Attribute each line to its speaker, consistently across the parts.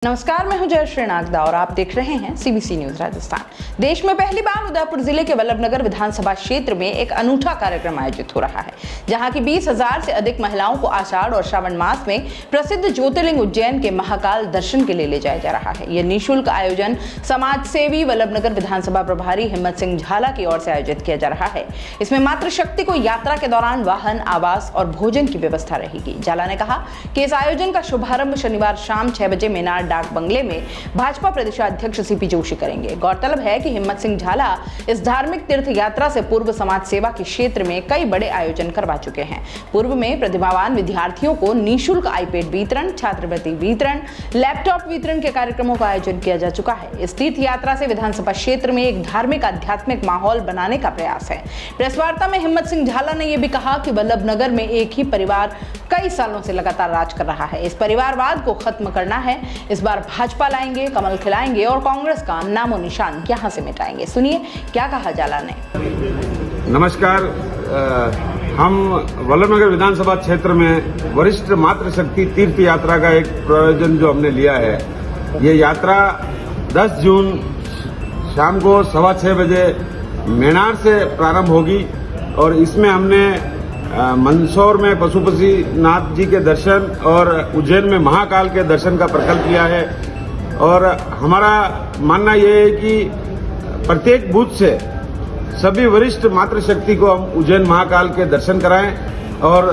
Speaker 1: नमस्कार, मैं हूं जयश्री नागदा और आप देख रहे हैं सीबीसी न्यूज राजस्थान। देश में पहली बार उदयपुर जिले के वल्लभनगर विधानसभा क्षेत्र में एक अनूठा कार्यक्रम आयोजित हो रहा है, जहां की 20,000 से अधिक महिलाओं को आषाढ़ और श्रावण मास में प्रसिद्ध ज्योतिर्लिंग उज्जैन के महाकाल दर्शन के लिए ले जाया जा रहा है। यह निःशुल्क आयोजन समाज सेवी वल्लभनगर विधानसभा प्रभारी हिम्मत सिंह झाला की ओर से आयोजित किया जा रहा है। इसमें मातृशक्ति को यात्रा के दौरान वाहन, आवास और भोजन की व्यवस्था रहेगी। झाला ने कहा कि इस आयोजन का शुभारंभ शनिवार शाम 6 बजे मीनार डाक बंगले में भाजपा प्रदेशाध्यक्ष सीपी जोशी करेंगे। गौरतलब है कि हिम्मत सिंह झाला इस धार्मिक तीर्थ यात्रा से पूर्व समाज सेवा के क्षेत्र में कई बड़े आयोजन करवा चुके हैं। पूर्व में प्रतिभावान विद्यार्थियों को निःशुल्क आईपैड वितरण, छात्रवृत्ति वितरण, लैपटॉप वितरण के कार्यक्रमों का आयोजन किया जा चुका है। इस तीर्थ यात्रा से विधानसभा क्षेत्र में एक धार्मिक आध्यात्मिक माहौल बनाने का प्रयास है। प्रेस वार्ता में हिम्मत सिंह झाला ने यह भी कहा कि वल्लभनगर में एक ही परिवार कई सालों से लगातार राज कर रहा है। इस परिवारवाद को खत्म करना है। इस बार भाजपा लाएंगे, कमल खिलाएंगे और कांग्रेस का नामो निशान यहां से मिटाएंगे। सुनिए क्या कहा झाला ने।
Speaker 2: नमस्कार, हम वल्लभनगर विधानसभा क्षेत्र में वरिष्ठ मातृशक्ति तीर्थ यात्रा का एक प्रयोजन जो हमने लिया है। ये यात्रा 10 जून शाम को 6:15 बजे मीनार से प्रारंभ होगी और इसमें हमने मंदसौर में पशुपतिनाथ जी के दर्शन और उज्जैन में महाकाल के दर्शन का प्रकल्प लिया है। और हमारा मानना यह है कि प्रत्येक बूथ से सभी वरिष्ठ मातृशक्ति को हम उज्जैन महाकाल के दर्शन कराएं और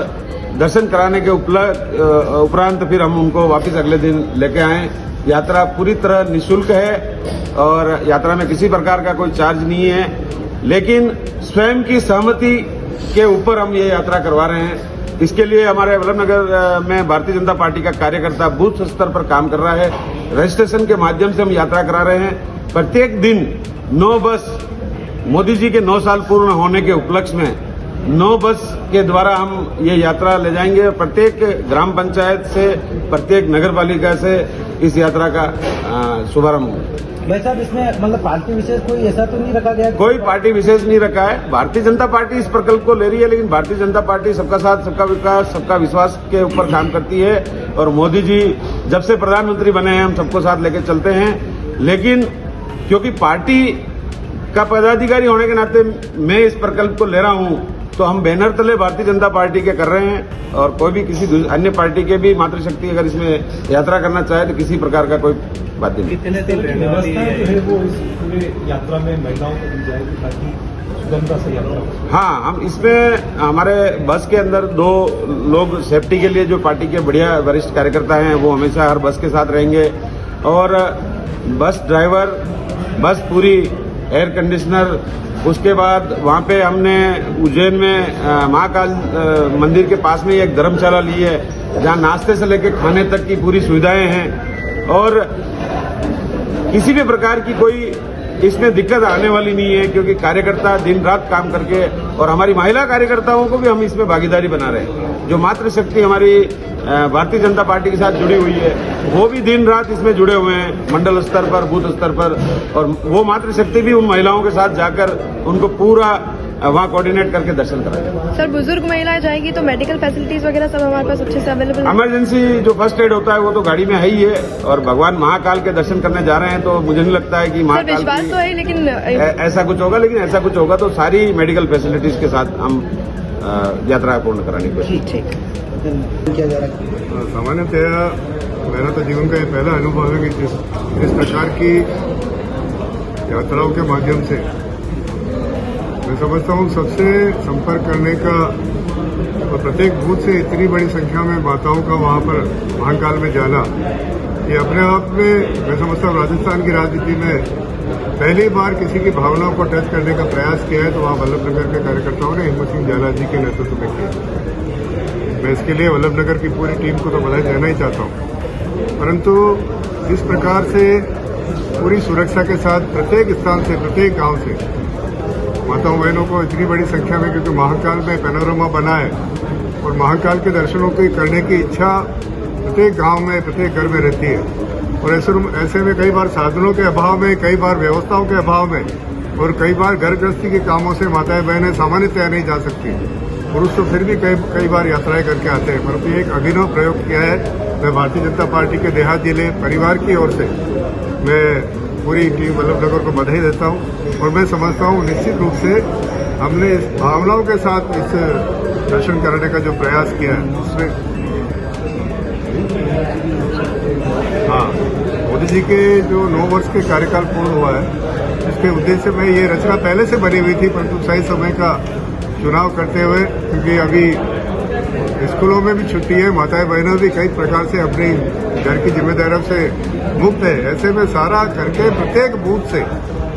Speaker 2: दर्शन कराने के उपरांत फिर हम उनको वापस अगले दिन लेके आएं। यात्रा पूरी तरह निःशुल्क है और यात्रा में किसी प्रकार का कोई चार्ज नहीं है, लेकिन स्वयं की सहमति के ऊपर हम ये यात्रा करवा रहे हैं। इसके लिए हमारे वल्लभनगर में भारतीय जनता पार्टी का कार्यकर्ता बूथ स्तर पर काम कर रहा है। रजिस्ट्रेशन के माध्यम से हम यात्रा करा रहे हैं। प्रत्येक दिन 9 बस, मोदी जी के 9 साल पूर्ण होने के उपलक्ष्य में 9 बस के द्वारा हम ये यात्रा ले जाएंगे। प्रत्येक ग्राम पंचायत से, प्रत्येक नगर पालिका से इस यात्रा का शुभारंभ होगा।
Speaker 3: भाई साहब, इसमें मतलब पार्टी विशेष कोई ऐसा तो नहीं रखा गया?
Speaker 2: कोई पार्टी विशेष नहीं रखा है। भारतीय जनता पार्टी इस प्रकल्प को ले रही है, लेकिन भारतीय जनता पार्टी सबका साथ, सबका विकास, सबका विश्वास के ऊपर काम करती है। और मोदी जी जब से प्रधानमंत्री बने हैं हम सबको साथ लेकर चलते हैं। लेकिन क्योंकि पार्टी का पदाधिकारी होने के नाते मैं इस प्रकल्प को ले रहा हूं, तो हम बैनर तले भारतीय जनता पार्टी के कर रहे हैं और कोई भी किसी अन्य पार्टी के भी मातृशक्ति अगर इसमें यात्रा करना चाहे तो किसी प्रकार का कोई बात नहीं।
Speaker 3: कितने दिन व्यवस्था जो है वो इस पूरे यात्रा में महिलाओं को दी जाएगी ताकि सुगमता से यात्रा?
Speaker 2: हाँ, हम इसमें हमारे बस के अंदर 2 लोग सेफ्टी के लिए जो पार्टी के बढ़िया वरिष्ठ कार्यकर्ता हैं वो हमेशा हर बस के साथ रहेंगे। और बस ड्राइवर, बस पूरी एयर कंडीशनर, उसके बाद वहाँ पे हमने उज्जैन में महाकाल मंदिर के पास में एक धर्मशाला ली है जहाँ नाश्ते से लेकर खाने तक की पूरी सुविधाएं हैं और किसी भी प्रकार की कोई इसमें दिक्कत आने वाली नहीं है, क्योंकि कार्यकर्ता दिन रात काम करके और हमारी महिला कार्यकर्ताओं को भी हम इसमें भागीदारी बना रहे हैं। जो मातृशक्ति हमारी भारतीय जनता पार्टी के साथ जुड़ी हुई है वो भी दिन रात इसमें जुड़े हुए हैं, मंडल स्तर पर, बूथ स्तर पर। और वो मातृशक्ति भी उन महिलाओं के साथ जाकर उनको पूरा वहाँ कोऑर्डिनेट करके दर्शन कराएंगे।
Speaker 4: सर, बुजुर्ग महिलाएं जाएंगी तो मेडिकल फैसिलिटीज वगैरह सब हमारे पास अच्छे से अवेलेबल है?
Speaker 2: इमरजेंसी जो फर्स्ट एड होता है वो तो गाड़ी में है ही है। और भगवान महाकाल के दर्शन करने जा रहे हैं तो मुझे नहीं लगता है कि महाकाल
Speaker 4: विश्वास तो है, लेकिन
Speaker 2: ऐसा कुछ होगा। लेकिन ऐसा कुछ होगा तो सारी मेडिकल फैसिलिटीज के साथ हम यात्रा पूर्ण कराने की कोशिश
Speaker 3: किया जा रहा है।
Speaker 5: सामान्यतः मेरा तो जीवन का ये पहला अनुभव है कि जिस प्रकार की यात्राओं के माध्यम से मैं समझता हूँ सबसे संपर्क करने का और प्रत्येक बूथ से इतनी बड़ी संख्या में माताओं का वहाँ पर महाकाल में जाना, ये अपने आप में मैं समझता हूँ राजस्थान की राजनीति में पहली बार किसी की भावनाओं को टच करने का प्रयास किया है तो वहाँ वल्लभनगर के कार्यकर्ताओं ने हिम्मत सिंह झाला जी के नेतृत्व में किया। मैं इसके लिए वल्लभनगर की पूरी टीम को तो बधाई देना ही चाहता हूँ, परंतु जिस प्रकार से पूरी सुरक्षा के साथ प्रत्येक स्थान से, प्रत्येक गांव से माताओं बहनों को इतनी बड़ी संख्या में, क्योंकि महाकाल में पैनोरमा बना है और महाकाल के दर्शनों की करने की इच्छा प्रत्येक गांव में, प्रत्येक घर में रहती है। और ऐसे में कई बार साधनों के अभाव में, कई बार व्यवस्थाओं के अभाव में और कई बार घर गृहस्थी के कामों से माताएं बहनें सामान्यतया नहीं जा सकती। पुरुष तो फिर भी कई बार यात्राएं करके आते हैं, परंतु एक अभिनव प्रयोग किया है। मैं भारतीय जनता पार्टी के देहात जिले परिवार की ओर से मैं पूरी टीम वल्लभनगर को बधाई देता हूं और मैं समझता हूं निश्चित रूप से हमने इस भावनाओं के साथ इस दर्शन कराने का जो प्रयास किया है उसमें मोदी जी के जो 9 वर्ष के कार्यकाल पूर्ण हुआ है, इसके उद्देश्य में ये रचना पहले से बनी हुई थी, परंतु सही समय का चुनाव करते हुए, क्योंकि अभी स्कूलों में भी छुट्टी है, माताएं बहनों भी कई प्रकार से अपनी घर की जिम्मेदारियों से मुक्त है, ऐसे में सारा करके प्रत्येक बूथ से,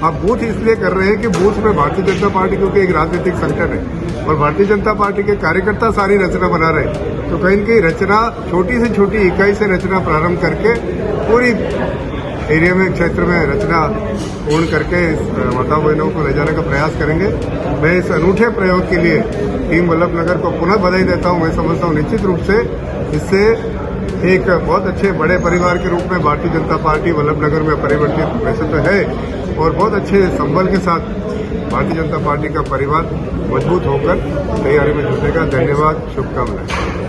Speaker 5: आप बूथ इसलिए कर रहे हैं कि बूथ में भारतीय जनता पार्टी क्योंकि एक राजनीतिक संगठन है और भारतीय जनता पार्टी के कार्यकर्ता सारी रचना बना रहे हैं, तो कहीं न कहीं रचना छोटी से छोटी इकाई से रचना प्रारंभ करके पूरी एरिया में क्षेत्र में रचना पूर्ण करके माताओं बहनों को ले जाने का प्रयास करेंगे। मैं इस अनूठे प्रयोग के लिए टीम वल्लभनगर को पुनः बधाई देता हूं। मैं समझता हूं निश्चित रूप से इससे एक बहुत अच्छे बड़े परिवार के रूप में भारतीय जनता पार्टी वल्लभनगर में परिवर्तित वैसे तो है और बहुत अच्छे संबल के साथ भारतीय जनता पार्टी का परिवार मजबूत होकर तैयारी में जुटेगा। धन्यवाद, शुभकामनाएं।